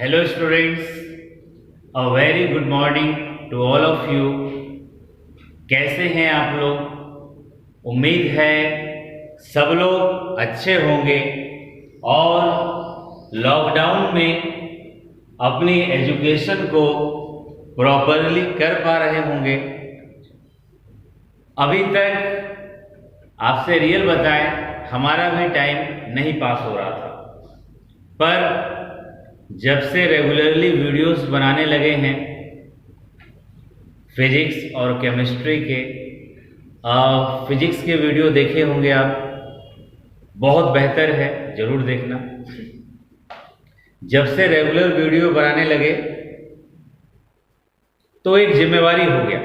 Hello students, a very good morning to all of you। कैसे हैं आप लोग? उम्मीद है सब लोग अच्छे होंगे और लॉकडाउन में अपनी एजुकेशन को प्रॉपरली कर पा रहे होंगे। अभी तक आपसे रियल बताएं, हमारा भी टाइम नहीं पास हो रहा था, पर जब से रेगुलरली वीडियोस बनाने लगे हैं फिजिक्स और केमिस्ट्री के, फिजिक्स के वीडियो देखे होंगे आप, बहुत बेहतर है, ज़रूर देखना। जब से रेगुलर वीडियो बनाने लगे तो एक जिम्मेवारी हो गया,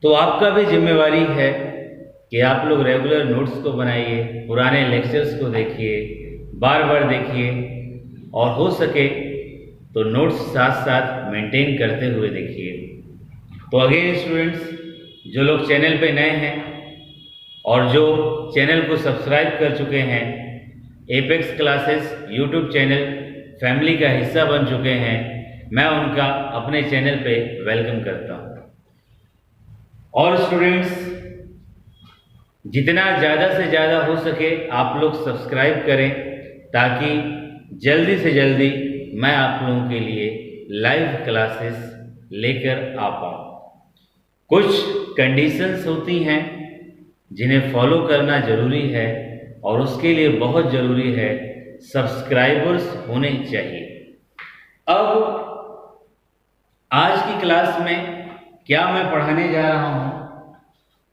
तो आपका भी जिम्मेवारी है कि आप लोग रेगुलर नोट्स को बनाइए, पुराने लेक्चर्स को देखिए, बार बार देखिए और हो सके तो नोट्स साथ साथ मेंटेन करते हुए देखिए। तो अगेन स्टूडेंट्स, जो लोग चैनल पे नए हैं और जो चैनल को सब्सक्राइब कर चुके हैं, apex classes YouTube channel family का हिस्सा बन चुके हैं, मैं उनका अपने चैनल पे वेलकम करता हूँ। और स्टूडेंट्स, जितना ज़्यादा से ज़्यादा हो सके आप लोग सब्सक्राइब करें, ताकि जल्दी से जल्दी मैं आप लोगों के लिए लाइव क्लासेस लेकर आ पाऊँ। कुछ कंडीशंस होती हैं जिन्हें फॉलो करना ज़रूरी है और उसके लिए बहुत ज़रूरी है सब्सक्राइबर्स होने चाहिए। अब आज की क्लास में क्या मैं पढ़ाने जा रहा हूँ?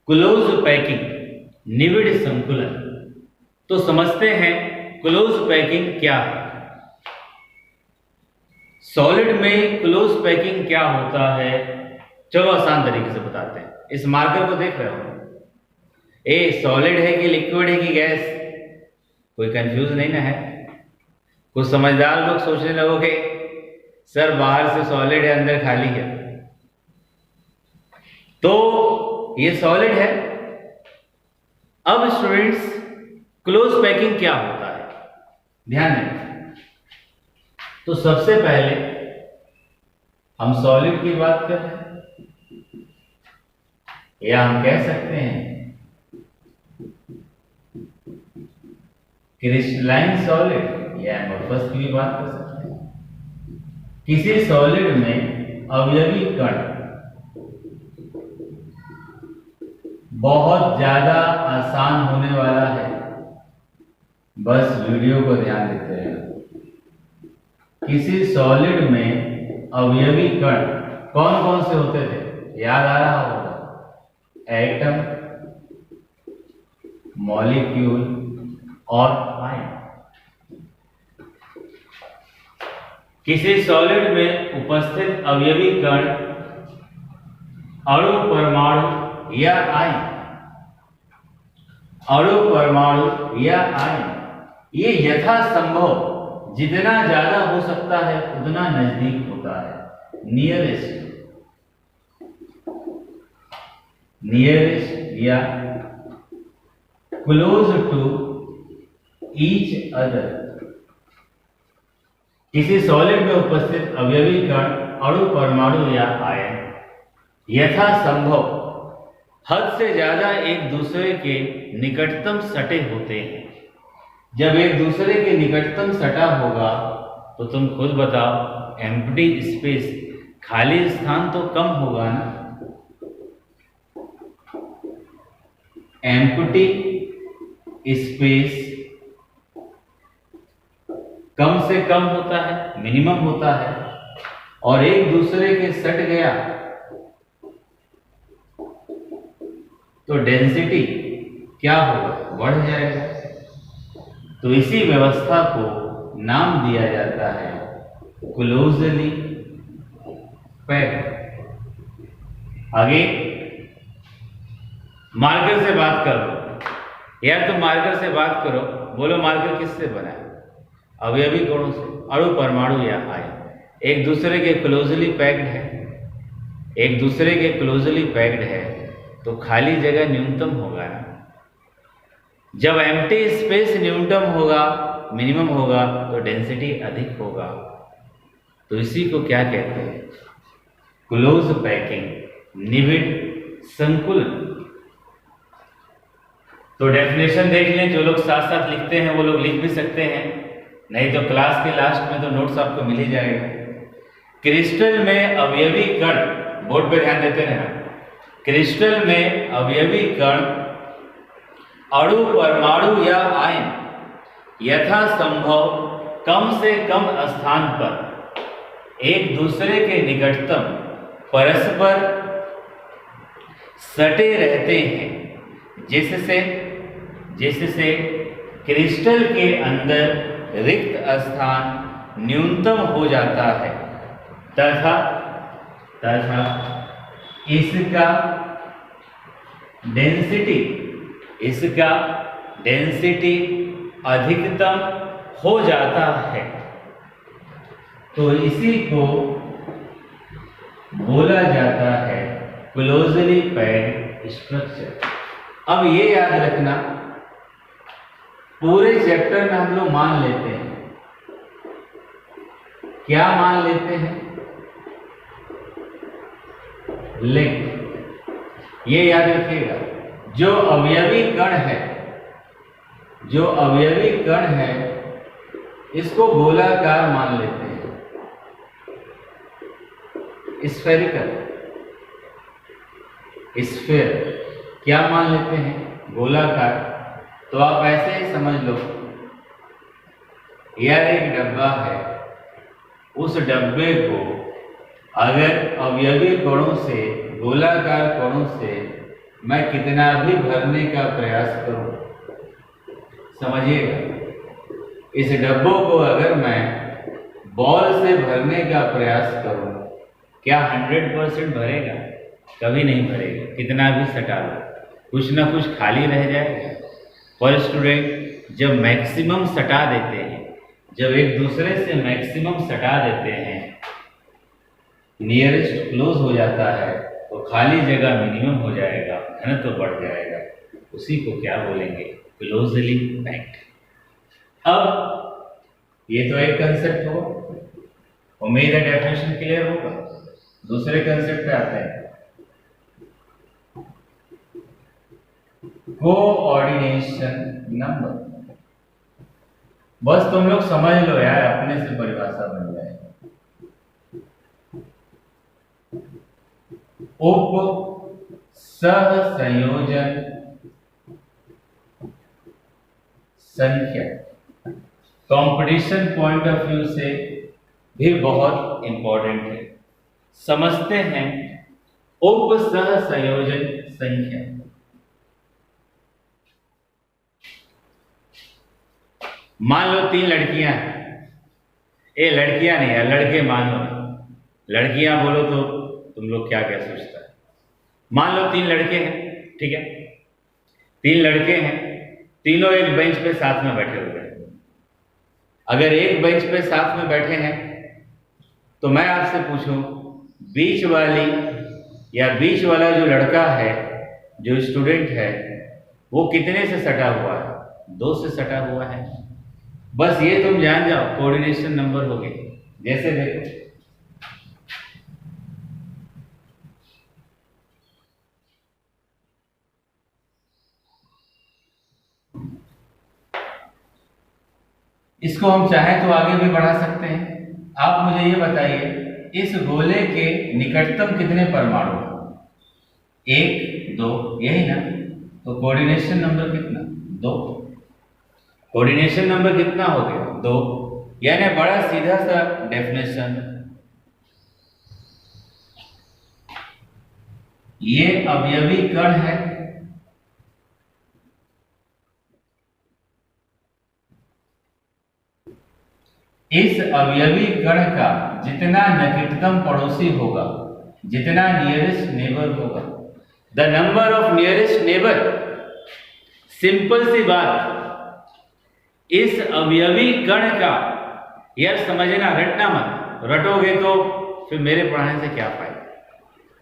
क्लोज पैकिंग, निविड़ संकुलन। तो समझते हैं क्लोज पैकिंग क्या है। सॉलिड में क्लोज पैकिंग क्या होता है, चलो आसान तरीके से बताते हैं। इस मार्कर को देख रहे हो, ए सॉलिड है कि लिक्विड है कि गैस? कोई कंफ्यूज नहीं ना है? कुछ समझदार लोग सोचने लगोगे सर बाहर से सॉलिड है अंदर खाली है, तो ये सॉलिड है। अब स्टूडेंट्स, क्लोज पैकिंग क्या होता है ध्यान दें। तो सबसे पहले हम सॉलिड की बात कर रहे हैं, या हम कह सकते हैं क्रिस्टलाइन सॉलिड या एमोर्फस की भी बात कर सकते हैं। किसी सॉलिड में अवयवी कण बहुत ज्यादा आसान होने वाला है, बस वीडियो को ध्यान देते रहना। किसी सॉलिड में अवयवी कण कौन कौन से होते थे, याद आ रहा होगा? एटम, मॉलिक्यूल और आयन। किसी सॉलिड में उपस्थित अवयवी कण अणु, परमाणु या आयन, अणु, परमाणु या आयन, ये यथासंभव जितना ज्यादा हो सकता है उतना नजदीक होता है। नियरेस्ट या क्लोज टू ईच अदर। किसी सॉलिड में उपस्थित अवयवी कण अणु, परमाणु या आयन यथासंभव हद से ज्यादा एक दूसरे के निकटतम सटे होते हैं। जब एक दूसरे के निकटतम सटा होगा तो तुम खुद बताओ, एम्प्टी स्पेस, खाली स्थान तो कम होगा ना। एम्प्टी स्पेस कम से कम होता है, मिनिमम होता है, और एक दूसरे के सट गया तो डेंसिटी क्या होगा, बढ़ जाएगा। तो इसी व्यवस्था को नाम दिया जाता है क्लोजली पैक्ड। आगे मार्कर से बात करो यार, तुम मार्कर से बात करो, बोलो मार्कर किससे बना है? अवयवी कणों से, अणु, परमाणु या आयन। एक दूसरे के क्लोजली पैक्ड है, एक दूसरे के क्लोजली पैक्ड है तो खाली जगह न्यूनतम होगा ना। जब एम्प्टी स्पेस न्यूनतम होगा मिनिमम होगा तो डेंसिटी अधिक होगा। तो इसी को क्या कहते हैं? क्लोज पैकिंग, निबिड संकुलन। तो डेफिनेशन देख लें, जो लोग साथ साथ लिखते हैं वो लोग लिख भी सकते हैं, नहीं तो क्लास के लास्ट में तो नोट्स आपको मिल ही जाएगा। क्रिस्टल में अवयवी कण, बोर्ड पे ध्यान देते रहना, क्रिस्टल में अवयवी कण अणु, परमाणु या आयन यथासंभव कम से कम स्थान पर एक दूसरे के निकटतम परस्पर सटे रहते हैं, जिससे क्रिस्टल के अंदर रिक्त स्थान न्यूनतम हो जाता है तथा इसका डेंसिटी अधिकतम हो जाता है। तो इसी को बोला जाता है क्लोजली पैक्ड स्ट्रक्चर। अब ये याद रखना, पूरे चैप्टर में हम लोग मान लेते हैं, क्या मान लेते हैं? लिंक। ये याद रखिएगा, जो अवयवी कण है इसको गोलाकार मान लेते हैं, स्फेरिकल, स्फीयर क्या मान लेते हैं? गोलाकार। तो आप ऐसे ही समझ लो, यह एक डब्बा है, उस डब्बे को अगर अवयवी कणों से, गोलाकार कणों से मैं कितना भी भरने का प्रयास करूं, समझिएगा, इस डब्बों को अगर मैं बॉल से भरने का प्रयास करूं, क्या 100% भरेगा? कभी नहीं भरेगा, कितना भी सटा लो, कुछ ना कुछ खाली रह जाएगा। पर स्टूडेंट जब मैक्सिमम सटा देते हैं, जब एक दूसरे से मैक्सिमम सटा देते हैं, नियरेस्ट क्लोज हो जाता है, तो खाली जगह मिनिमम हो जाएगा, घनत्व बढ़ जाएगा। उसी को क्या बोलेंगे? Closely packed. अब ये तो एक कंसेप्ट हो, उम्मीद है डेफिनेशन क्लियर होगा। दूसरे कंसेप्ट पे आते हैं, कोऑर्डिनेशन नंबर। बस तुम लोग समझ लो यार, अपने से परिभाषा बन जाए। उप सहसंयोजन संख्या कंपटीशन पॉइंट ऑफ व्यू से भी बहुत इंपॉर्टेंट है। समझते हैं उप सहसंयोजन संख्या। मान लो 3 लड़कियां हैं, ये लड़कियां नहीं है, लड़के मान लो, लड़कियां बोलो तो तुम लोग क्या क्या सोचता है। मान लो 3 लड़के हैं, ठीक है, 3 लड़के हैं, तीनों एक बेंच पे साथ में बैठे हुए हैं। अगर एक बेंच पे साथ में बैठे हैं तो मैं आपसे पूछूं, बीच बीच वाला जो लड़का है, जो स्टूडेंट है, वो कितने से सटा हुआ है? 2 से सटा हुआ है। बस ये तुम जान जाओ, कोऑर्डिनेशन नंबर हो गए। जैसे देखो, इसको हम चाहें तो आगे भी बढ़ा सकते हैं। आप मुझे ये बताइए, इस गोले के निकटतम कितने परमाणु? 1, 2, यही ना? तो कोऑर्डिनेशन नंबर कितना? 2। कोऑर्डिनेशन नंबर कितना हो गया? 2। यानी बड़ा सीधा सा डेफिनेशन, ये अवयवी कण है, इस अवयवी कण का जितना निकटतम पड़ोसी होगा, जितना नियरेस्ट नेबर होगा, the number of nearest neighbour, simple सी बात, इस अवयवी कण का, यार समझना, रटना मत, रटोगे तो फिर मेरे पढ़ाने से क्या फायदा,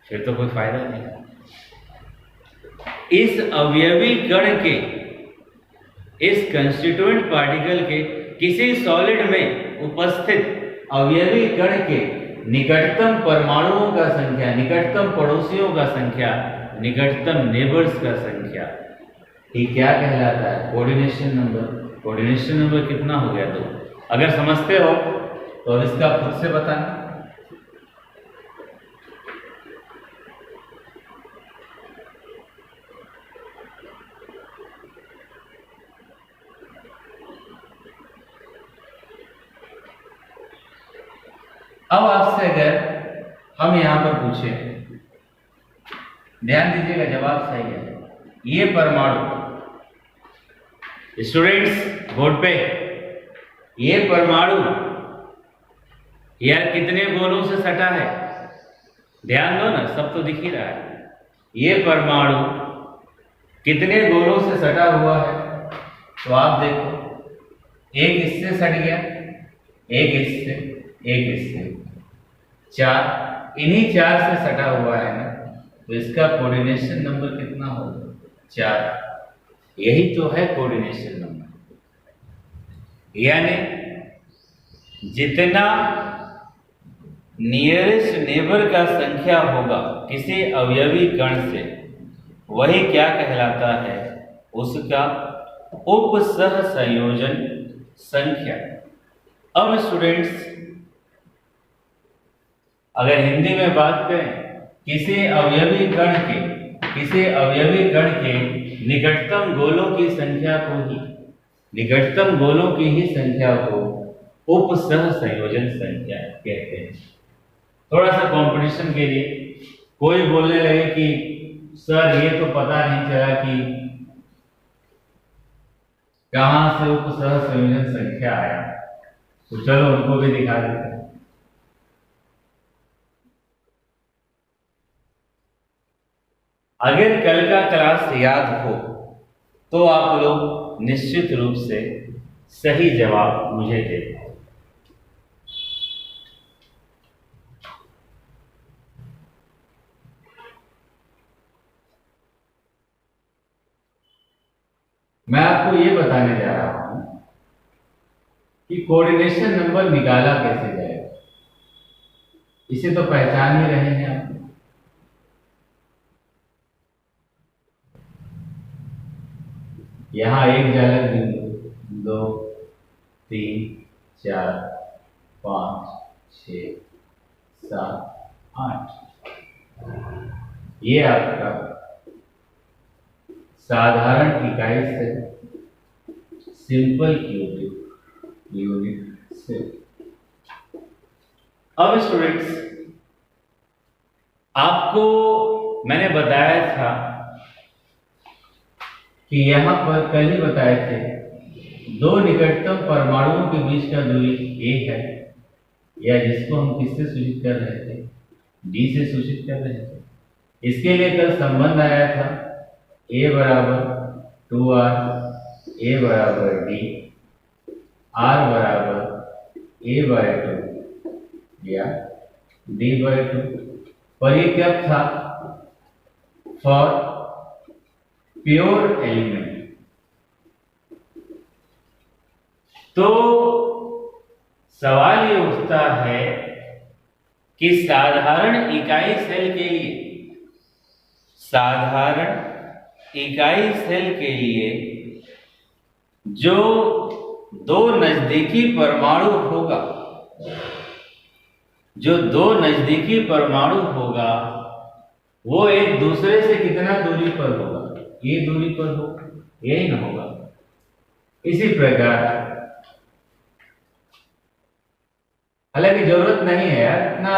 फिर तो कोई फायदा नहीं। इस अवयवी कण के, इस कंस्टिट्यूएंट पार्टिकल के किसी सॉलिड में उपस्थित अवयवी कण के निकटतम परमाणुओं का संख्या, निकटतम पड़ोसियों का संख्या, निकटतम नेबर्स का संख्या, ये क्या कहलाता है? Coordination number. कोऑर्डिनेशन नंबर कितना हो गया? 2। अगर समझते हो तो इसका खुद से बताना। अब आपसे अगर हम यहां पर पूछें, ध्यान दीजिएगा, जवाब सही है। ये परमाणु, स्टूडेंट्स बोर्ड पे, ये परमाणु यार कितने गोलों से सटा है? ध्यान दो ना, सब तो दिख ही रहा है। ये परमाणु कितने गोलों से सटा हुआ है? तो आप देखो, एक इससे सट गया, एक इससे, एक इससे, 4, इन्हीं 4 से सटा हुआ है ना, तो इसका कोऑर्डिनेशन नंबर कितना होगा? 4। यही तो है कोऑर्डिनेशन नंबर। यानी जितना नियरेस्ट नेबर का संख्या होगा किसी अवयवी कण से, वही क्या कहलाता है? उसका उपसह संयोजन संख्या। अब स्टूडेंट्स अगर हिंदी में बात करें, किसी अवयवी कण के निकटतम गोलों की संख्या को ही, निकटतम गोलों की ही संख्या को उपसह संयोजन संख्या कहते हैं। थोड़ा सा कंपटीशन के लिए कोई बोलने लगे कि सर ये तो पता नहीं चला कि कहां से उपसह संयोजन संख्या आया, तो चलो उनको भी दिखा देते हैं। अगर कल का क्लास याद हो तो आप लोग निश्चित रूप से सही जवाब मुझे दे दें। मैं आपको ये बताने जा रहा हूं कि कोऑर्डिनेशन नंबर निकाला कैसे जाएगा। इसे तो पहचान ही रहे हैं आप। यहां एक जालक बिंदु, 2, 3, 4, 5, 6, 7, 8, ये आपका साधारण इकाई से, सिंपल क्यूबिक यूनिट से। अब स्टूडेंट्स आपको मैंने बताया था कि यहां पर कल ही बताए थे, 2 निकटतम परमाणुओं के बीच का दूरी a है, या जिसको हम किससे सूचित कर रहे थे? d से सूचित कर रहे थे। इसके लिए कल संबंध आया था a बराबर 2r, a बराबर d, r बराबर a/2 या d/2। पर ये कब था? For pure element. तो सवाल ये उठता है कि साधारण इकाई सेल के लिए, साधारण इकाई सेल के लिए जो 2 नजदीकी परमाणु होगा, जो 2 नजदीकी परमाणु होगा, वो एक दूसरे से कितना दूरी पर होगा? ये दूरी पर हो, यही ना होगा। इसी प्रकार, हालांकि जरूरत नहीं है यार इतना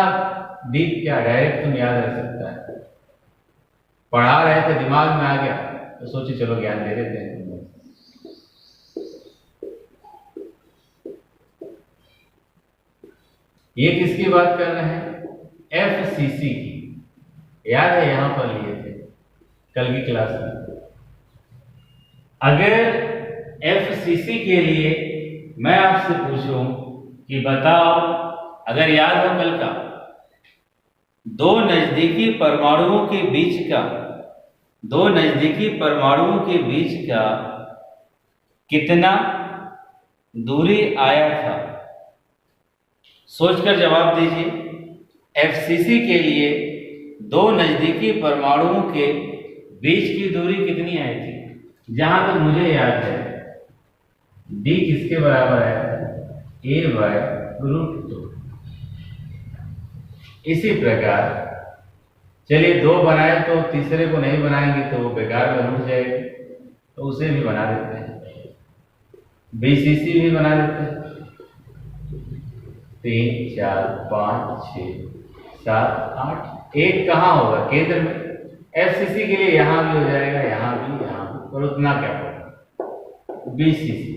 डीप, क्या डायरेक्ट तुम याद रख सकता है। पढ़ा रहे थे, दिमाग में आ गया तो सोचे चलो ज्ञान दे देते हैं। ये किसकी बात कर रहे हैं? FCC की। याद है यहां पर लिए थे कल की क्लास में। अगर FCC के लिए मैं आपसे पूछूं कि बताओ, अगर याद हो कल का, 2 नजदीकी परमाणुओं के बीच का, 2 नजदीकी परमाणुओं के बीच का कितना दूरी आया था। सोचकर जवाब दीजिए। एफसीसी के लिए दो नजदीकी परमाणुओं के बीच की दूरी कितनी आई थी? जहां तक मुझे याद है डी किसके बराबर है? ए बाय रूट 2। इसी प्रकार चलिए दो बनाए तो तीसरे को नहीं बनाएंगे तो वो बेकार में रुक जाएगी, तो उसे भी बना देते हैं। बीसीसी भी बना देते हैं। 3 4 5 6 7 8, एक कहाँ होगा? केंद्र में। एफसीसी के लिए यहां भी हो जाएगा, यहां भी, यहां भी, और उतना क्या होगा? बीसीसी।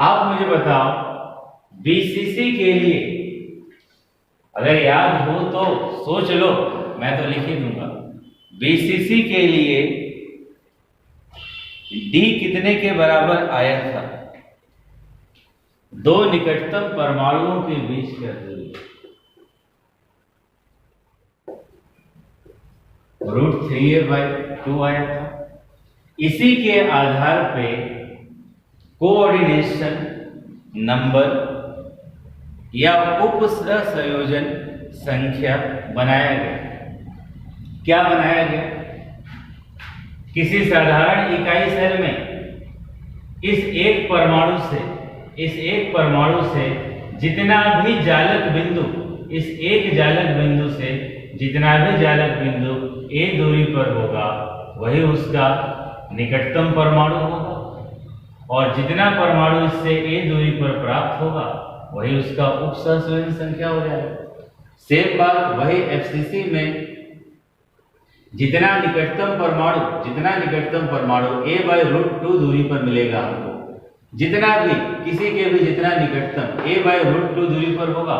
आप मुझे बताओ बीसीसी के लिए अगर याद हो तो सोच लो, मैं तो लिख ही दूंगा। बीसीसी के लिए डी कितने के बराबर आया था? दो निकटतम परमाणुओं के बीच का दूरी √3a/2 आया था। इसी के आधार पे कोऑर्डिनेशन नंबर या उप सहसंयोजन संख्या बनाया गया। क्या बनाया गया? किसी साधारण इकाई सेल में इस एक परमाणु से जितना भी जालक बिंदु, इस एक जालक बिंदु से जितना भी जालक बिंदु ए दूरी पर होगा वही उसका निकटतम परमाणु होगा, और जितना परमाणु इससे ए दूरी पर प्राप्त होगा वही उसका उप सहसंयोजन संख्या हो जाएगा। सेम बात वही एफसीसी में जितना निकटतम परमाणु a/√2 दूरी पर मिलेगा हमको, जितना भी किसी के भी जितना निकटतम a/√2 दूरी पर होगा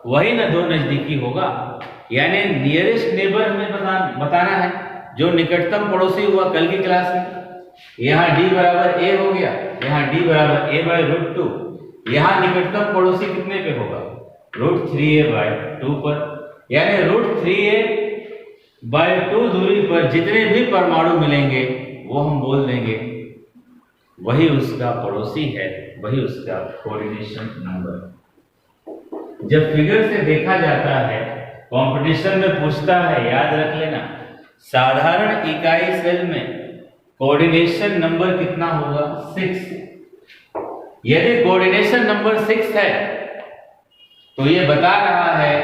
वही ना दो नजदीकी होगा। यानी नियरेस्ट नेबर हमें बताना है, जो निकटतम पड़ोसी हुआ कल की क्लास में। यहाँ d बराबर a हो गया, यहाँ d बराबर a/√2। यहाँ निकटतम पड़ोसी कितने पे होगा? √3a/2 पर। यानी √3a/2 दूरी पर जितने भी परमाणु मिलेंगे वो हम बोल देंगे वही उसका पड़ोसी है, वही उसका कोऑर्डिनेशन नंबर। जब फिगर से देखा जाता है, कंपटीशन में पूछता है, याद रख लेना, साधारण इकाई सेल में कोऑर्डिनेशन नंबर कितना होगा? 6। यदि कोऑर्डिनेशन नंबर 6 है तो ये बता रहा है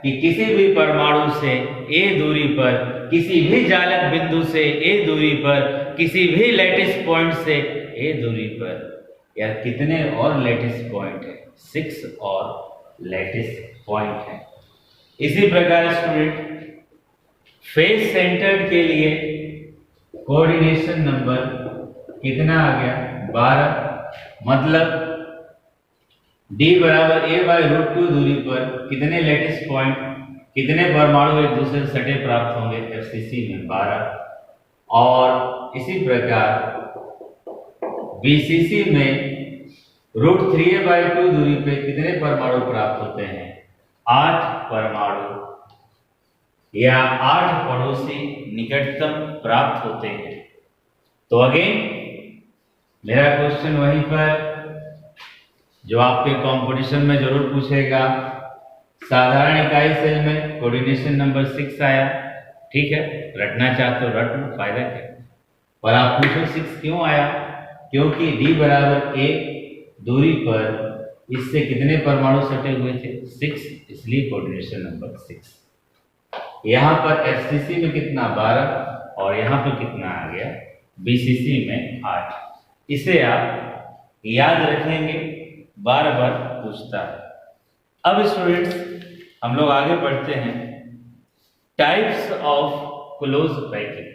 कि किसी भी परमाणु से ए दूरी पर, किसी भी जालक बिंदु से ए दूरी पर, किसी भी लैटिस पॉइंट से ए दूरी पर, या कितने और लैटिस पॉइंट है? 6 और लैटिस पॉइंट है। इसी प्रकार स्टूडेंट फेस सेंटर्ड के लिए कोऑर्डिनेशन नंबर कितना आ गया? 12। मतलब d बराबर a/√2 दूरी पर कितने लैटिस पॉइंट, कितने परमाणु एक दूसरे से सटे प्राप्त होंगे? एफसीसी में 12। और इसी प्रकार बीसीसी में √3a/2 दूरी पे कितने परमाणु प्राप्त होते हैं? 8 परमाणु या 8 पड़ोसी निकटतम प्राप्त होते हैं। तो अगेन मेरा क्वेश्चन वहीं पर जो आपके कंपटीशन में जरूर पूछेगा, साधारण इकाई सेल में कोऑर्डिनेशन नंबर 6 आया, ठीक है, रटना चाहते हो रट लो, फायदा क्या। पर आप पूछो 6 क्यों आया? क्योंकि d बराबर a दूरी पर इससे कितने परमाणु सटे हुए थे? 6, इसलिए कोऑर्डिनेशन नंबर 6। यहाँ पर एफसीसी में कितना? 12, और यहाँ पर कितना आ गया? बीसीसी में 8। इसे आप याद रखेंगे, बार बार पूछता है। अब स्टूडेंट्स हम लोग आगे बढ़ते हैं। Types of close packing.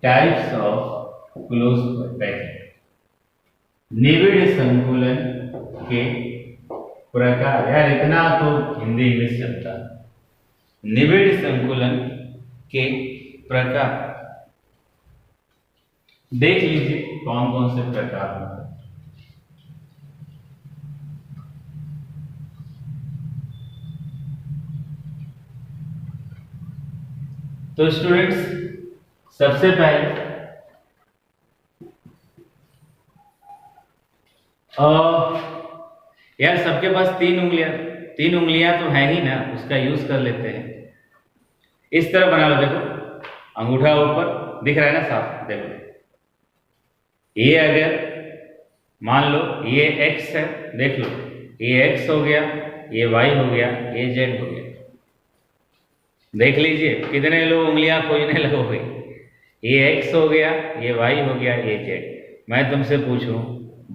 Types of close packing. निबिड़ संकुलन के प्रकार। यार इतना तो हिंदी इंग्लिश चलता है। निबिड़ संकुलन के प्रकार देख लीजिए कौन कौन से प्रकार हैं। तो स्टूडेंट्स सबसे पहले यार सबके पास तीन उंगलियां तो है ही ना, उसका यूज कर लेते हैं। इस तरह बना लो, देखो अंगूठा ऊपर दिख रहा है ना साफ, देखो ये अगर मान लो ये x है, देख लो ये x हो गया, ये y हो गया, ये z हो गया। देख लीजिए कितने लोग उंगलियां खोजने लगोगे। ये x हो गया, ये y हो गया, ये z। मैं तुमसे पूछूं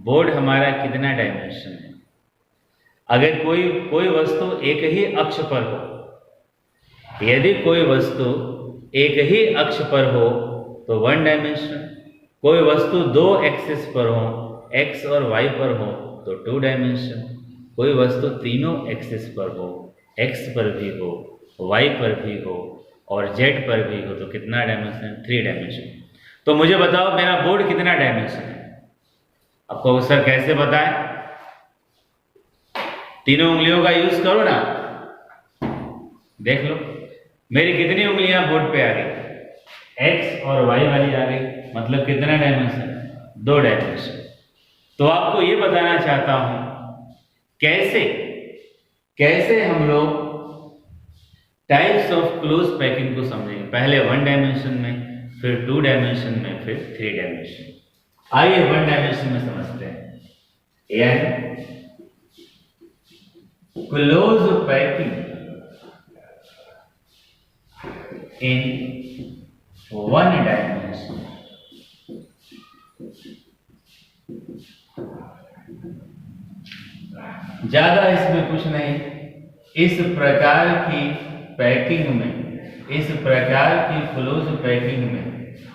बोर्ड हमारा कितना डायमेंशन है? अगर कोई वस्तु एक ही अक्ष पर हो, यदि कोई वस्तु एक ही अक्ष पर हो तो 1 डायमेंशन, कोई वस्तु 2 एक्सिस पर हो, x और y पर हो तो 2 डायमेंशन, कोई वस्तु तीनों एक्सिस पर हो, x पर भी हो, y पर भी हो और z पर भी हो तो कितना डायमेंशन? 3 डायमेंशन। तो मुझे बताओ मेरा बोर्ड कितना डायमेंशन है? आपको सर कैसे बताएं? तीनों उंगलियों का यूज करो ना, देख लो मेरी कितनी उंगलियां बोर्ड पे आ गई, x और y वाली आ गई, मतलब कितना डायमेंशन? 2 डायमेंशन। तो आपको ये बताना चाहता हूं कैसे हम लोग टाइप्स ऑफ क्लोज पैकिंग को समझेंगे। पहले 1 डायमेंशन में, फिर 2 डायमेंशन में, फिर 3 डायमेंशन। आइए 1 डायमेंशन में समझते हैं। यानी क्लोज पैकिंग इन 1 डायमेंशन। ज्यादा इसमें कुछ नहीं, इस प्रकार की पैकिंग में, इस प्रकार की क्लोज पैकिंग में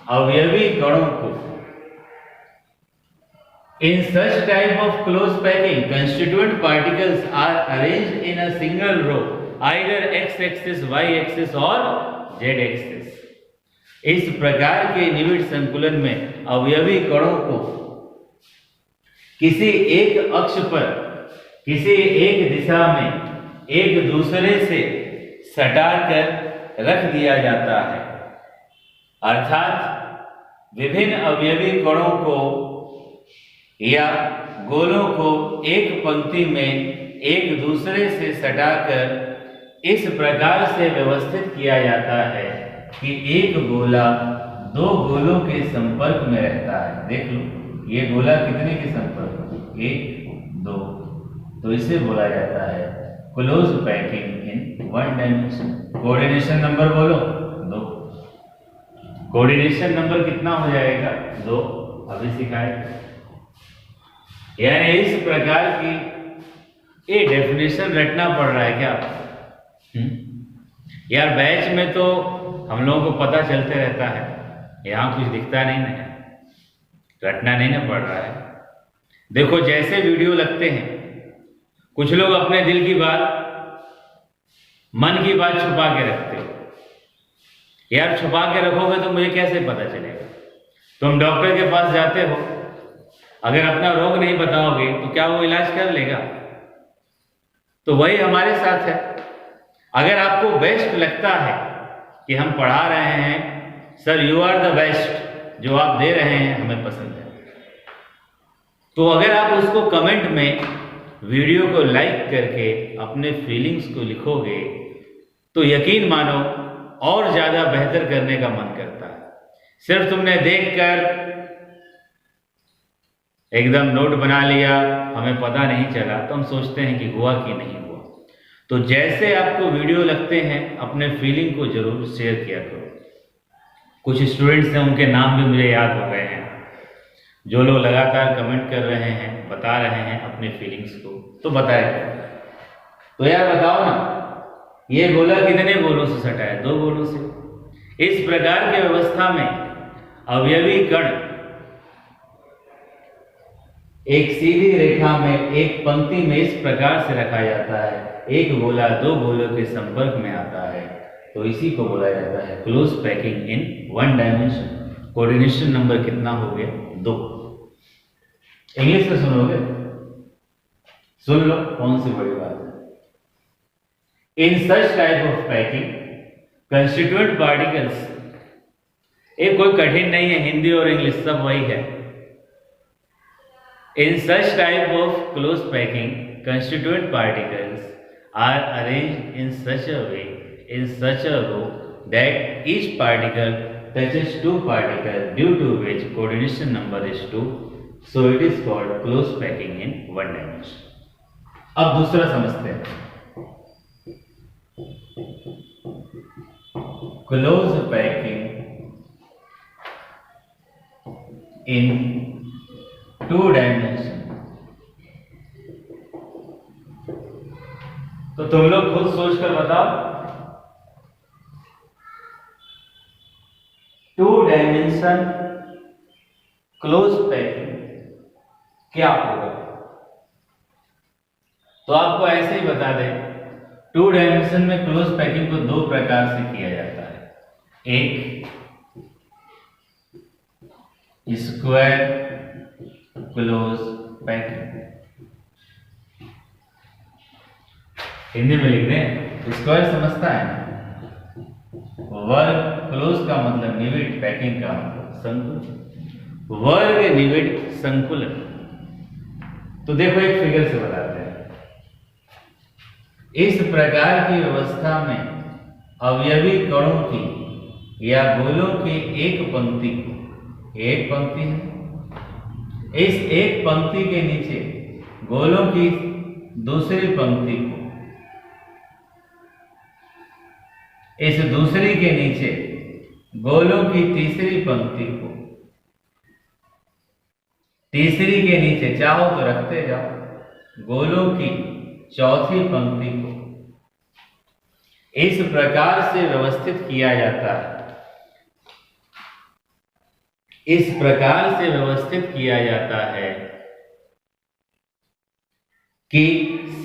अवयवी कणों को, in such type of close packing constituent particles are arranged in a single row either x axis, y axis और z axis। इस प्रकार के निविड़ संकुलन में अवयवी कणों को किसी एक अक्ष पर, किसी एक दिशा में एक दूसरे से सटाकर रख दिया जाता है। अर्थात विभिन्न अवयवी कणों को या गोलों को एक पंक्ति में एक दूसरे से सटाकर इस प्रकार से व्यवस्थित किया जाता है कि एक गोला 2 गोलों के संपर्क में रहता है। देख लो ये गोला कितने के संपर्क में? 1 2। तो इसे बोला जाता है close packing in 1 dimension. Coordination number बोलो 2। कोऑर्डिनेशन नंबर कितना हो जाएगा? 2। अभी सिखाए। यानी इस प्रकार की ये डेफिनेशन रटना पड़ रहा है क्या? यार बैच में तो हम लोगों को पता चलते रहता है, यहाँ कुछ दिखता नहीं है, रटना नहीं ना पड़ रहा है। देखो जैसे वीडियो लगते हैं, कुछ लोग अपने दिल की बात, मन की बात छुपा के रखते हो। यार छुपा के रखोगे तो मुझे कैसे पता चलेगा? तुम डॉक्टर के पास जाते हो, अगर अपना रोग नहीं बताओगे तो क्या वो इलाज कर लेगा? तो वही हमारे साथ है। अगर आपको बेस्ट लगता है कि हम पढ़ा रहे हैं, sir you are the best, जो आप दे रहे हैं हमें पसंद है, तो अगर आप उसको कमेंट में वीडियो को लाइक करके अपने फीलिंग्स को लिखोगे तो यकीन मानो और ज्यादा बेहतर करने का मन करता है। सिर्फ तुमने देखकर एकदम नोट बना लिया, हमें पता नहीं चला, तो हम सोचते हैं कि हुआ कि नहीं हुआ। तो जैसे आपको वीडियो लगते हैं अपने फीलिंग को जरूर शेयर किया करो। कुछ स्टूडेंट्स हैं, उनके नाम भी मुझे याद हो गए हैं, जो लोग लगातार कमेंट कर रहे हैं, बता रहे हैं अपने फीलिंग्स को, तो बताए। तो यार बताओ ना, ये गोला कितने गोलों से सटा है? 2 गोलों से। इस प्रकार की व्यवस्था में अवयवी कण एक सीधी रेखा में एक पंक्ति में इस प्रकार से रखा जाता है, एक गोला 2 गोलों के संपर्क में आता है, तो इसी को बोला जाता है close packing in 1 dimension. Coordination number कितना हो गया? 2। इंग्लिश में सुनोगे, सुन लो कौन सी बड़ी बात है। In such type of packing constituent particles, ये कोई कठिन नहीं है, हिंदी और इंग्लिश सब वही है। In such type of close packing, constituent particles are arranged in such a way, in such a row that each particle touches two particles, due to which coordination number is 2. So it is called close packing in one dimension. अब दूसरा समझते हैं. Close packing in 2 dimension. तो तुम लोग खुद सोच कर बताओ, 2 डायमेंशन क्लोज पैकिंग क्या होगा? तो आपको ऐसे ही बता दें, 2 डायमेंशन में क्लोज पैकिंग को 2 प्रकार से किया जाता है. एक स्क्वायर क्लोज पैकिंग, हिंदी में लिख दें, स्क्वायर समझता है ना. वर्ग क्लोज का मतलब निविड, पैकिंग का मतलब संकुलन. वर्ग निविड संकुलन. तो देखो एक फिगर से बताते हैं. इस प्रकार की व्यवस्था में अवयवी कणों की या गोलों की एक पंक्ति को, एक पंक्ति है, इस एक पंक्ति के नीचे गोलों की दूसरी पंक्ति को, इस दूसरी के नीचे गोलों की तीसरी पंक्ति को, तीसरी के नीचे चाहो तो रखते जाओ गोलों की चौथी पंक्ति को, इस प्रकार से व्यवस्थित किया जाता है. इस प्रकार से व्यवस्थित किया जाता है कि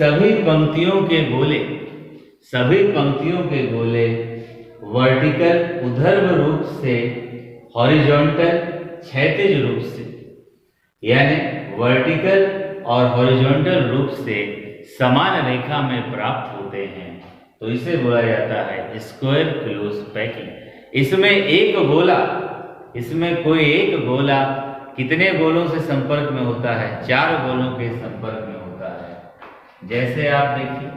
सभी पंक्तियों के गोले, सभी पंक्तियों के गोले वर्टिकल ऊर्ध्वाधर रूप से, हॉरिजॉन्टल क्षैतिज रूप से, यानी वर्टिकल और हॉरिजॉन्टल रूप से समान रेखा में प्राप्त होते हैं. तो इसे बोला जाता है स्क्वायर क्लोज पैकिंग. इसमें एक गोला, इसमें कोई एक गोला कितने गोलों से संपर्क में होता है? 4 गोलों के संपर्क में होता है. जैसे आप देखिए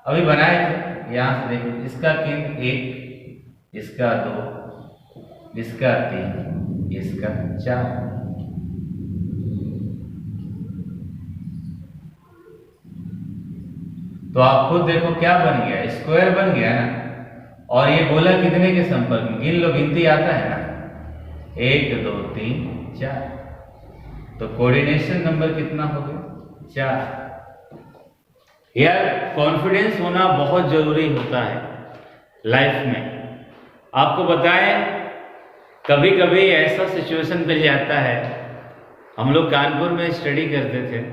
अभी बनाए थे, यहां से देखिए, इसका केंद्र 1, इसका 2, इसका 3, इसका 4. तो आप खुद देखो क्या बन गया, स्क्वायर बन गया ना. और ये गोला कितने के संपर्क में? गिन लो, गिनती आता है ना, 1 2 3 4. तो कोऑर्डिनेशन नंबर कितना हो गया? 4. यार कॉन्फिडेंस होना बहुत जरूरी होता है लाइफ में. आपको बताएं, कभी कभी ऐसा सिचुएशन मिल जाता है. हम लोग कानपुर में स्टडी करते थे,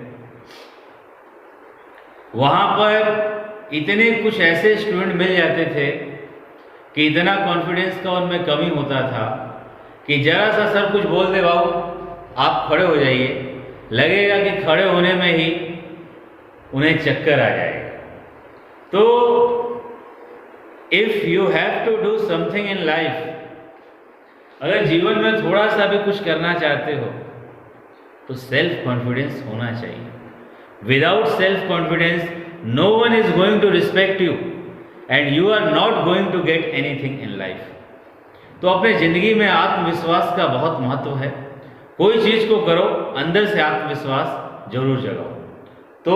वहां पर इतने कुछ ऐसे स्टूडेंट मिल जाते थे कि इतना कॉन्फिडेंस का उनमें कमी होता था कि जरा सा सर कुछ बोल दे, बाबू आप खड़े हो जाइए, लगेगा कि खड़े होने में ही उन्हें चक्कर आ जाएगा. तो if you have to do something in life, अगर जीवन में थोड़ा सा भी कुछ करना चाहते हो तो सेल्फ कॉन्फिडेंस होना चाहिए. Without self confidence no one is going to respect you and you are not going to get anything in life. तो अपने जिंदगी में आत्मविश्वास का बहुत महत्व है. कोई चीज को करो, अंदर से आत्मविश्वास जरूर जगाओ. तो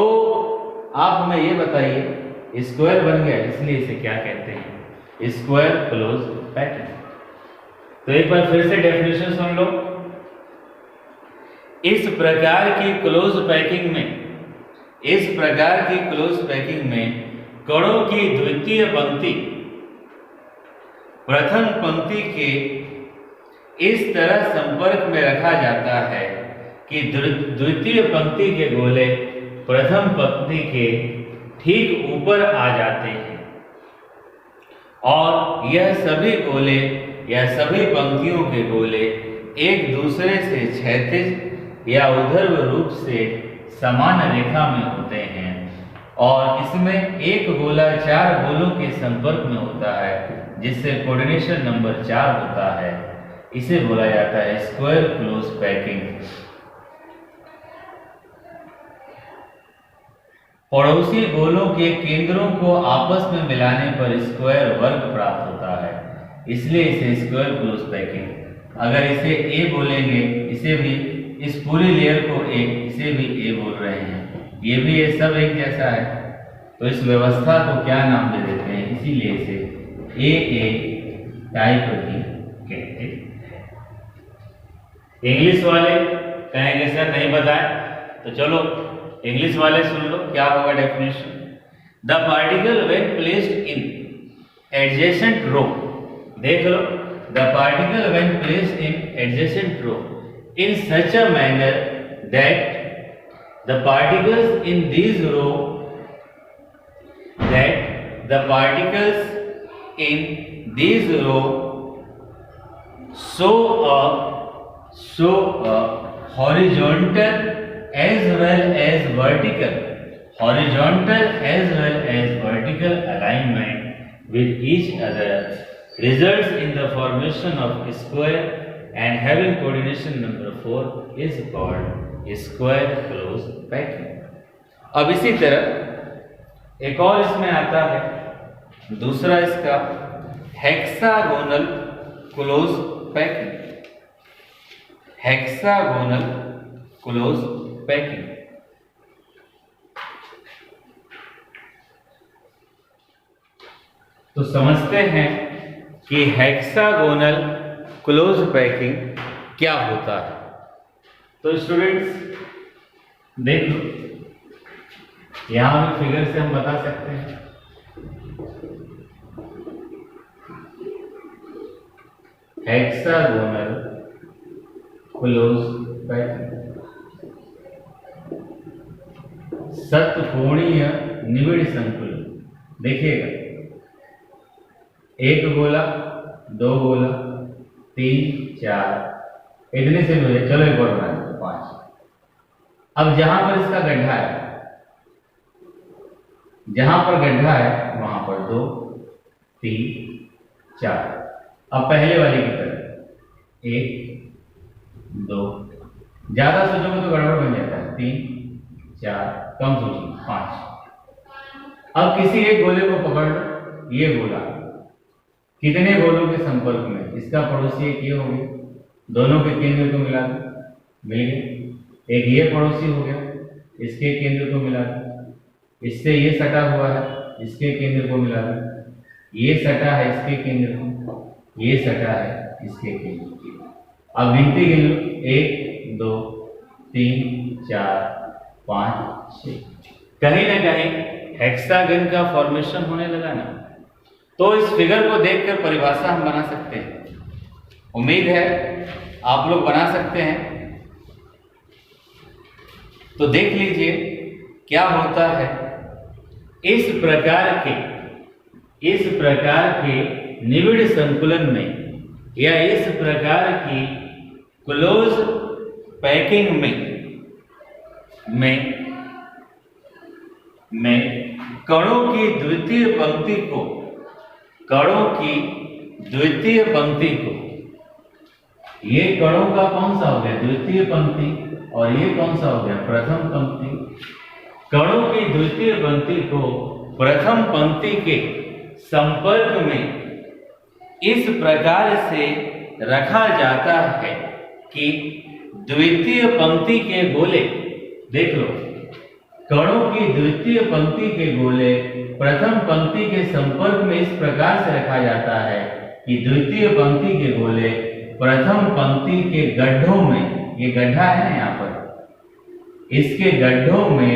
आप हमें ये बताइए, स्क्वायर बन गया, इसलिए इसे क्या कहते हैं? Square close packing. तो एक बार फिर से डेफिनेशन सुन लो. इस प्रकार की क्लोज पैकिंग में, इस प्रकार की क्लोज पैकिंग में कणों की द्वितीय पंक्ति प्रथम पंक्ति के इस तरह संपर्क में रखा जाता है कि द्वितीय पंक्ति के गोले प्रथम पंक्ति के ठीक ऊपर आ जाते हैं और यह सभी गोले या सभी पंक्तियों के गोले एक दूसरे से क्षैतिज या ऊर्ध्वाधर रूप से समान रेखा में होते हैं और इसमें एक गोला 4 गोलों के संपर्क में होता है, जिससे कोऑर्डिनेशन नंबर 4 होता है. इसे बोला जाता है स्क्वायर क्लोज पैकिंग. पड़ोसी गोलों के केंद्रों को आपस में मिलाने पर स्क्वायर वर्ग प्राप्त होता है, इसलिए इसे स्क्वायर क्लोज पैकिंग। अगर इसे ए बोलेंगे, इसे भी, इस पूरी लेयर को ए, इसे भी ए बोल रहे हैं, ये भी ये सब एक जैसा है, तो इस व्यवस्था को क्या नाम दे देते हैं, इसीलिए इसे ए टाइप भी कहते हैं। इंग्लिश वाले कहेंगे सर नहीं बताए, तो चलो इंग्लिश वाले सुन लो क्या होगा definition. The particle when placed in adjacent row, देख लो, the particle when placed in adjacent row in such a manner that the particles in these row show a horizontal as well as vertical alignment with each other, results in the formation of square, and having coordination number 4 is called square close packing। अब इसी तरह एक और इसमें आता है, दूसरा इसका hexagonal close packing. Hexagonal close packing, तो समझते हैं कि हेक्सागोनल क्लोज पैकिंग क्या होता है। तो स्टूडेंट्स देख लो, यहां भी फिगर से हम बता सकते हैं। हेक्सागोनल क्लोज पैकिंग, सतकोणीय निबिड़ संकुलन। देखिएगा, एक गोला, दो गोला, 3, 4, इतने से भी, चलो एक और बना दो 5। अब जहां पर इसका गड्ढा है, जहां पर गड्ढा है वहां पर 2, 3, 4। अब पहले वाले की तरह 1, 2, ज्यादा सोचोगे तो गड़बड़ बन जाता है, 3, 4, कम सोचिए 5। अब किसी एक गोले को पकड़ लो, ये गोला कितने गोलों के संपर्क में, इसका पड़ोसी एक ये हो गया, दोनों के केंद्र को मिला दो, मिल गए। एक ये पड़ोसी हो गया, इसके केंद्र को मिला दो, इससे ये सटा हुआ है, इसके केंद्र को मिला दो, ये सटा है इसके केंद्र को, ये सटा है इसके केंद्र को। अब गिनती गिन लो, 1, 2, 3, 4, 5, 6। कहीं ना कहीं हेक्सागन का फॉर्मेशन होने लगा ना। तो इस फिगर को देखकर परिभाषा हम बना सकते हैं, उम्मीद है आप लोग बना सकते हैं। तो देख लीजिए क्या होता है। इस प्रकार के निबिड़ संकुलन में या इस प्रकार की क्लोज पैकिंग में कणों की द्वितीय पंक्ति को, ये कणों का कौन सा हो गया, द्वितीय पंक्ति, और ये कौन सा हो गया, प्रथम पंक्ति। कणों की द्वितीय पंक्ति को प्रथम पंक्ति के संपर्क में इस प्रकार से रखा जाता है कि द्वितीय पंक्ति के गोले, देख लो, कणों की द्वितीय पंक्ति के गोले प्रथम पंक्ति के संपर्क में इस प्रकार से रखा जाता है कि द्वितीय पंक्ति के गोले प्रथम पंक्ति के गड्ढों में, ये गड्ढा है ना यहाँ पर, इसके गड्ढों में,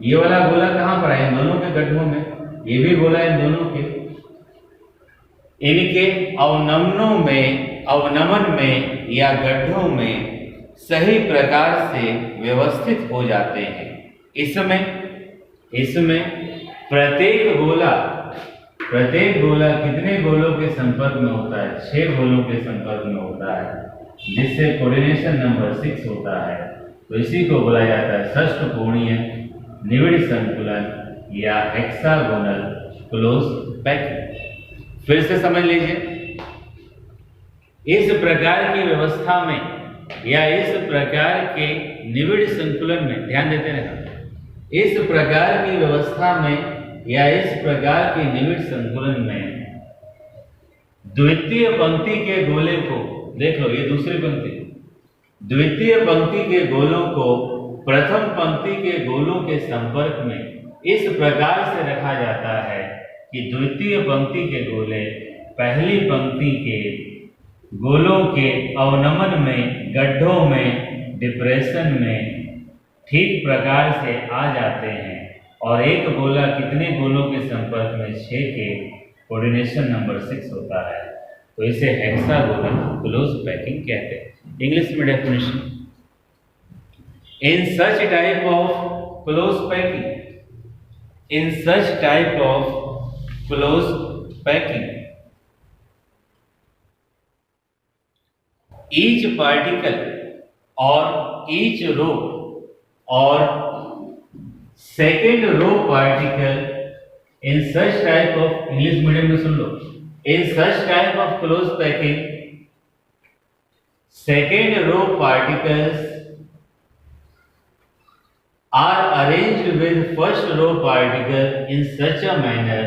ये वाला गोला कहाँ पर है, इन दोनों के गड्ढों में, ये भी गोला इन दोनों के, इनके अवनमन में या गड्ढों में सही प्रकार से व्यवस्थित हो जाते हैं। इसमें प्रत्येक गोला कितने गोलों के संपर्क में होता है, 6 गोलों के संपर्क में होता है, जिससे कोऑर्डिनेशन नंबर 6 होता है। तो इसी को बोला जाता है षष्ठकोणीय निबिड़ संकुलन या हेक्सागोनल क्लोज पैकिंग। फिर से समझ लीजिए, इस प्रकार की व्यवस्था में या इस प्रकार के निबिड़ संकुलन में, ध्यान देते रहना, इस प्रकार की व्यवस्था में या इस प्रकार के निविड़ संतुलन में द्वितीय पंक्ति के गोले को देख लो, ये दूसरी पंक्ति, द्वितीय पंक्ति के गोलों को प्रथम पंक्ति के गोलों के संपर्क में इस प्रकार से रखा जाता है कि द्वितीय पंक्ति के गोले पहली पंक्ति के गोलों के अवनमन में, गड्ढों में, डिप्रेशन में ठीक प्रकार से आ जाते हैं और एक गोला कितने गोलों के संपर्क में, 6 के, कोऑर्डिनेशन नंबर 6 होता है। तो इसे हेक्सागोनल क्लोज पैकिंग कहते हैं। इंग्लिश में definition, in such type of close packing, in such type of close packing each particle or each row or second row particle in such type of, English medium में सुन लो, in such type of close packing second row particles are arranged with first row particle in such a manner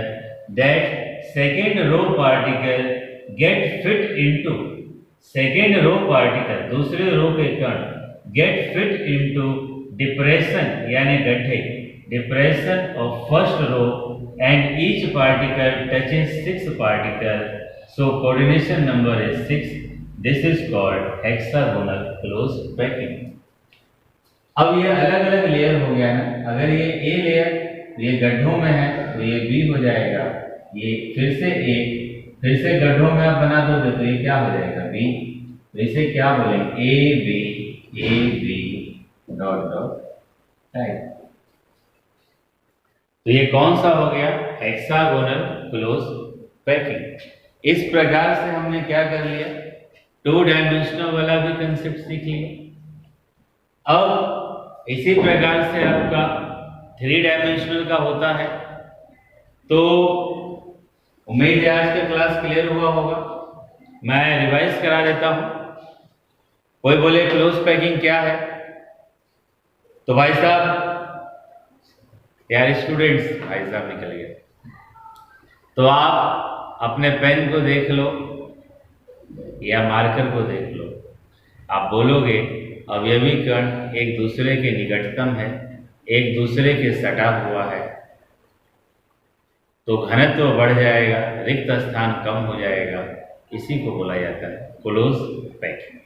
that second row particle get fit into second row particle, दूसरे row के कण get fit into depression यानी गड्ढे, depression of first row and each particle touches 6 particle, so coordination number is 6। This is called hexagonal close packing. अब ये अलग अलग layer हो गया ना, अगर ये ए लेयर ये गड्ढों में है तो ये बी हो जाएगा, ये फिर से ए, फिर से गड्ढों में आप बना दोगे तो ये क्या हो जाएगा, बी। तो इसे क्या बोलेंगे, A B dot dot type. तो ये कौन सा हो गया, हेक्सागोनल क्लोज पैकिंग। इस प्रकार से हमने क्या कर लिया, 2 डायमेंशनल वाला भी कंसेप्ट सीख लिया। अब इसी प्रकार से आपका 3 डायमेंशनल का होता है। तो उम्मीद है आज का क्लास क्लियर हुआ होगा। मैं रिवाइज करा देता हूं। कोई बोले क्लोज पैकिंग क्या है, तो भाई साहब यार स्टूडेंट्स, भाई साहब निकल गए, तो आप अपने पेन को देख लो या मार्कर को देख लो। आप बोलोगे अवयवी कण एक दूसरे के निकटतम है, एक दूसरे के सटा हुआ है, तो घनत्व बढ़ जाएगा, रिक्त स्थान कम हो जाएगा, इसी को बोला जाता है क्लोज पैकिंग।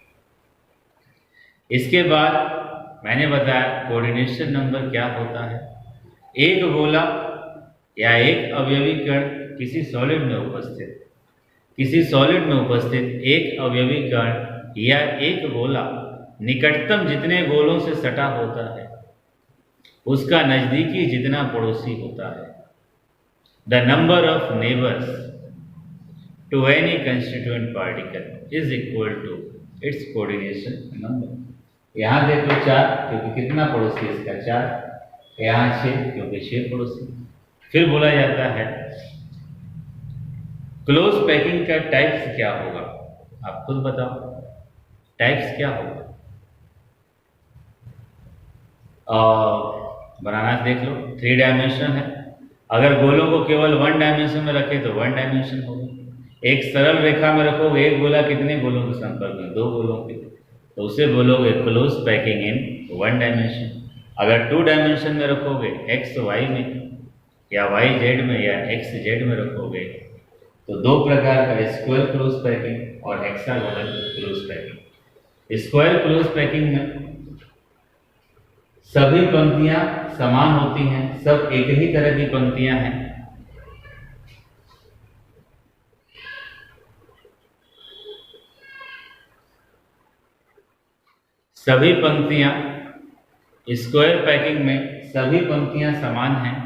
इसके बाद मैंने बताया कोऑर्डिनेशन नंबर क्या होता है। एक गोला या एक अवयवी कण किसी सॉलिड में उपस्थित एक अवयवी कण या एक गोला निकटतम जितने गोलों से सटा होता है उसका नजदीकी जितना पड़ोसी होता है। The number of neighbors to any constituent particle is equal to its coordination number। यहाँ देखो 4 क्योंकि कितना पड़ोसी इसका 4, यहाँ 6 क्योंकि 6 पड़ोसी। फिर बोला जाता है क्लोज पैकिंग का टाइप्स क्या होगा, आप खुद बताओ टाइप्स क्या होगा। बनाना देख लो, 3 डायमेंशन है। अगर गोलों को केवल 1 डायमेंशन में रखे तो 1 डायमेंशन होगा। एक सरल रेखा में रखोगे एक गोला कितने गोलों के संपर्क में, 2 गोलों के, तो उसे बोलोगे क्लोज पैकिंग इन 1 डायमेंशन। अगर 2 डायमेंशन में रखोगे एक्स वाई में या वाई जेड में या एक्स जेड में रखोगे तो 2 प्रकार का स्क्वायर क्लोज पैकिंग और hexagonal close packing. Square close packing में सभी पंक्तियां समान होती हैं, सब एक ही तरह की पंक्तियां हैं। सभी पंक्तियां स्क्वायर पैकिंग में सभी पंक्तियां समान हैं,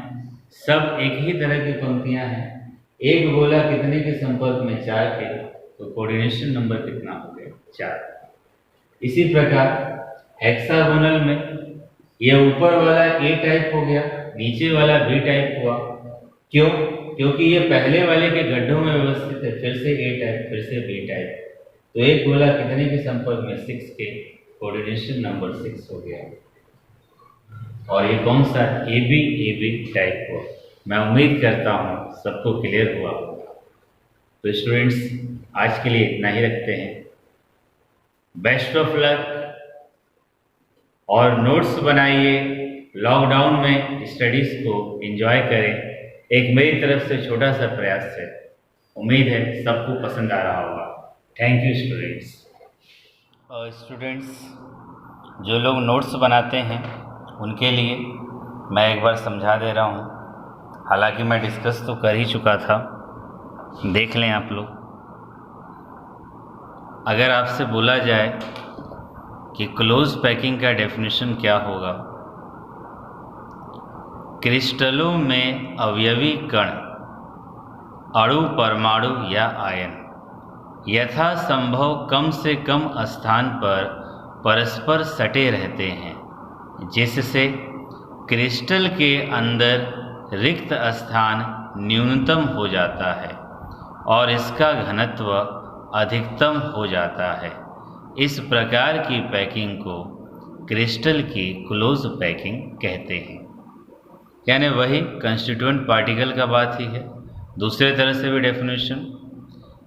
सब एक ही तरह की पंक्तियां हैं। एक गोला कितने के संपर्क में, 4 के, तो कोऑर्डिनेशन नंबर कितना हो गया, 4। इसी प्रकार हेक्सागोनल में ये ऊपर वाला ए टाइप हो गया, नीचे वाला बी टाइप हुआ। क्यों? क्योंकि ये पहले वाले के गड्ढों में व्यवस्थित है, फिर से ए टाइप, फिर से बी टाइप। तो एक गोला कितने के संपर्क में, 6 के, कोऑर्डिनेशन नंबर 6 हो गया। और ये कौन सा AB टाइप हुआ। मैं उम्मीद करता हूँ सबको क्लियर हुआ होगा। तो स्टूडेंट्स आज के लिए इतना ही रखते हैं। बेस्ट ऑफ लक और नोट्स बनाइए। लॉकडाउन में स्टडीज़ को एंजॉय करें। एक मेरी तरफ से छोटा सा प्रयास है, उम्मीद है सबको पसंद आ रहा होगा। Thank you students. और स्टूडेंट्स जो लोग नोट्स बनाते हैं उनके लिए मैं एक बार समझा दे रहा हूँ। हालांकि मैं डिस्कस तो कर ही चुका था, देख लें आप लोग। अगर आपसे बोला जाए कि क्लोज पैकिंग का डेफिनेशन क्या होगा, क्रिस्टलों में अवयवी कण, अणु, परमाणु या आयन यथासंभव कम से कम स्थान पर परस्पर सटे रहते हैं, जिससे क्रिस्टल के अंदर रिक्त स्थान न्यूनतम हो जाता है और इसका घनत्व अधिकतम हो जाता है। इस प्रकार की पैकिंग को क्रिस्टल की क्लोज पैकिंग कहते हैं। यानी वही कंस्टिट्यूएंट पार्टिकल का बात ही है। दूसरे तरह से भी डेफिनेशन,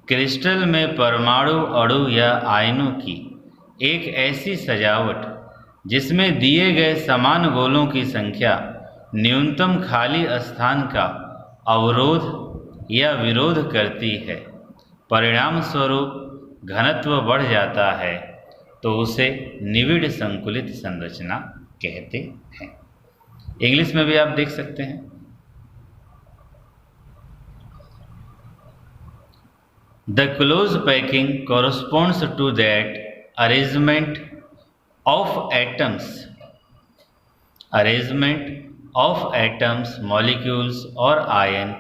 क्रिस्टल में परमाणु, अणु या आयनों की एक ऐसी सजावट जिसमें दिए गए समान गोलों की संख्या न्यूनतम खाली स्थान का अवरोध या विरोध करती है, परिणाम स्वरूप घनत्व बढ़ जाता है, तो उसे निविड़ संकुलित संरचना कहते हैं। इंग्लिश में भी आप देख सकते हैं। The close packing corresponds to that arrangement of atoms, molecules or ion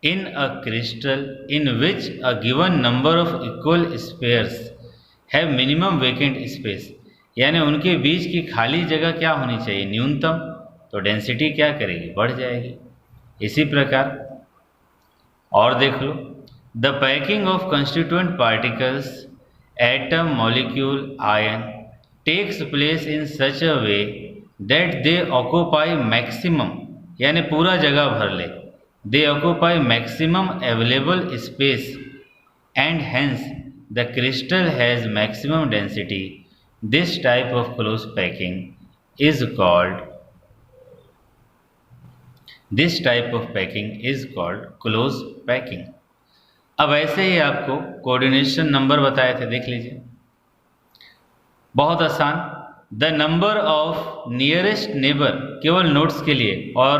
in a crystal in which a given number of equal spheres have minimum vacant space। यानी उनके बीच की खाली जगह क्या होनी चाहिए, न्यूनतम। तो डेंसिटी क्या करेगी, बढ़ जाएगी। इसी प्रकार और देख लो, the packing of constituent particles, atom, molecule, ion takes place in such a way that they occupy maximum, यानी पूरा जगह भर ले, they occupy maximum available space and hence the crystal has maximum density. This type of close packing is called close packing. अब ऐसे ही आपको coordination number बताए थे, देख लीजिए, बहुत आसान। The number of nearest neighbour, केवल नोट्स के लिए, और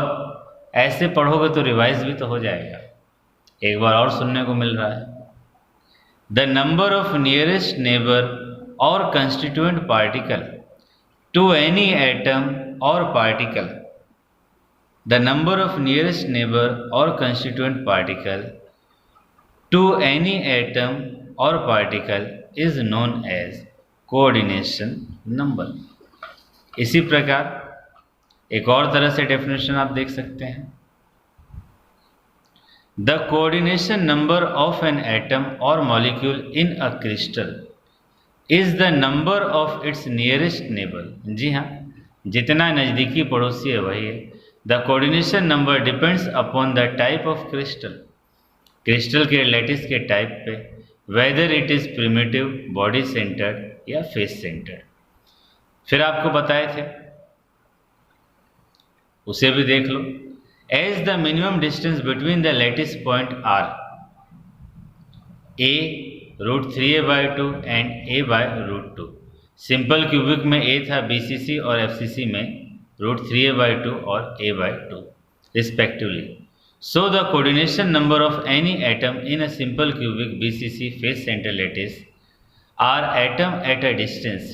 ऐसे पढ़ोगे तो रिवाइज भी तो हो जाएगा। एक बार और सुनने को मिल रहा है। The number of nearest neighbour और constituent particle to any atom और particle. The number of nearest neighbor or constituent particle to any atom or particle is known as coordination number। इसी प्रकार एक और तरह से डेफिनेशन आप देख सकते हैं। The coordination number of an atom or molecule in a crystal is the number of its nearest neighbor। जी हाँ, जितना नज़दीकी पड़ोसी है वही है। The coordination number depends upon the type of crystal, crystal के लैटिस के टाइप पे, whether it is primitive, body centered या face centered। फिर आपको बताए थे, उसे भी देख लो। As the minimum distance between the lattice point are a √3a/2 and a/√2। Simple cubic में a था, BCC और FCC में √3a/2 और a/2 respectively। So the coordination number of any atom in a simple cubic BCC face center lattice are atom at a distance,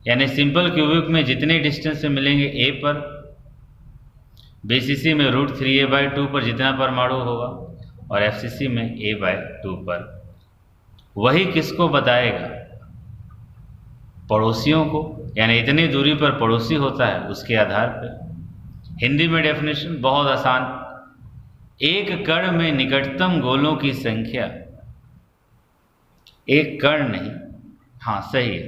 यानी simple cubic में जितने distance से मिलेंगे a पर, BCC में √3a/2 पर जितना परमाणु होगा, और FCC में a/2 पर। वही किसको बताएगा, पड़ोसियों को, यानी इतनी दूरी पर पड़ोसी होता है उसके आधार पर। हिंदी में डेफिनेशन बहुत आसान, एक कण में निकटतम गोलों की संख्या, एक कण नहीं, हाँ सही है,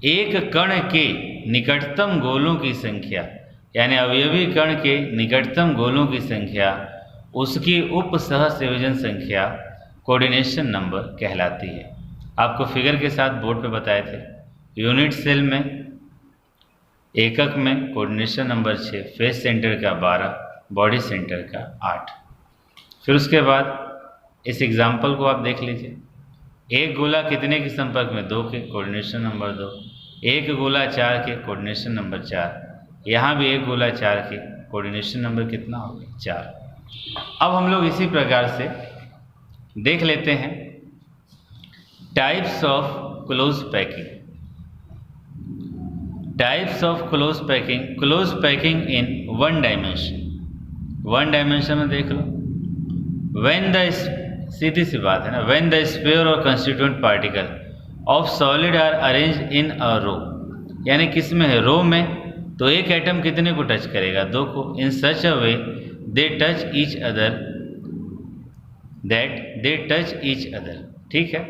एक कण के निकटतम गोलों की संख्या यानी अवयवी कण के निकटतम गोलों की संख्या उसकी उप सहसंयोजन संख्या कोऑर्डिनेशन नंबर कहलाती है। आपको फिगर के साथ बोर्ड पे बताए थे। यूनिट सेल में, एकक में कोऑर्डिनेशन नंबर 6, फेस सेंटर का 12, बॉडी सेंटर का 8। फिर उसके बाद इस एग्जाम्पल को आप देख लीजिए। एक गोला कितने के संपर्क में? 2 के, कोऑर्डिनेशन नंबर 2। एक गोला 4 के, कोऑर्डिनेशन नंबर 4। यहाँ भी एक गोला 4 के, कोऑर्डिनेशन नंबर कितना हो गया? 4। अब हम लोग इसी प्रकार से देख लेते हैं types of close packing. Types of close packing, close packing in 1 dimension. 1 dimension में देख लो, व्हेन द, सीधी सी बात है ना, व्हेन द स्फीयर और constituent particle of solid are arrange in a row, यानी किस में है? रो में। तो एक एटम कितने को टच करेगा? 2 को। In such a way they touch each other, that they touch each other, ठीक है।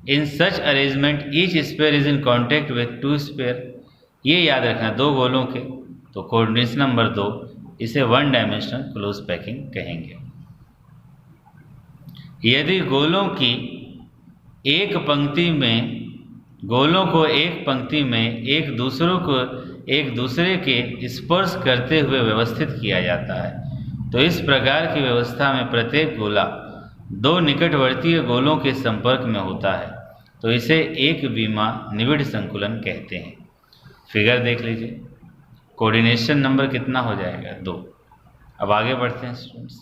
In such arrangement each sphere is in contact with 2 sphere. ये याद रखना, 2 गोलों के, तो कोऑर्डिनेशन नंबर 2, इसे 1 डायमेंशनल क्लोज पैकिंग कहेंगे। यदि गोलों की एक पंक्ति में, गोलों को एक पंक्ति में एक दूसरे के स्पर्श करते हुए व्यवस्थित किया जाता है, तो इस प्रकार की व्यवस्था में प्रत्येक गोला 2 निकटवर्तीय गोलों के संपर्क में होता है, तो इसे एक विमा निविड़ संकुलन कहते हैं। फिगर देख लीजिए, कोऑर्डिनेशन नंबर कितना हो जाएगा? 2। अब आगे बढ़ते हैं स्टूडेंट्स।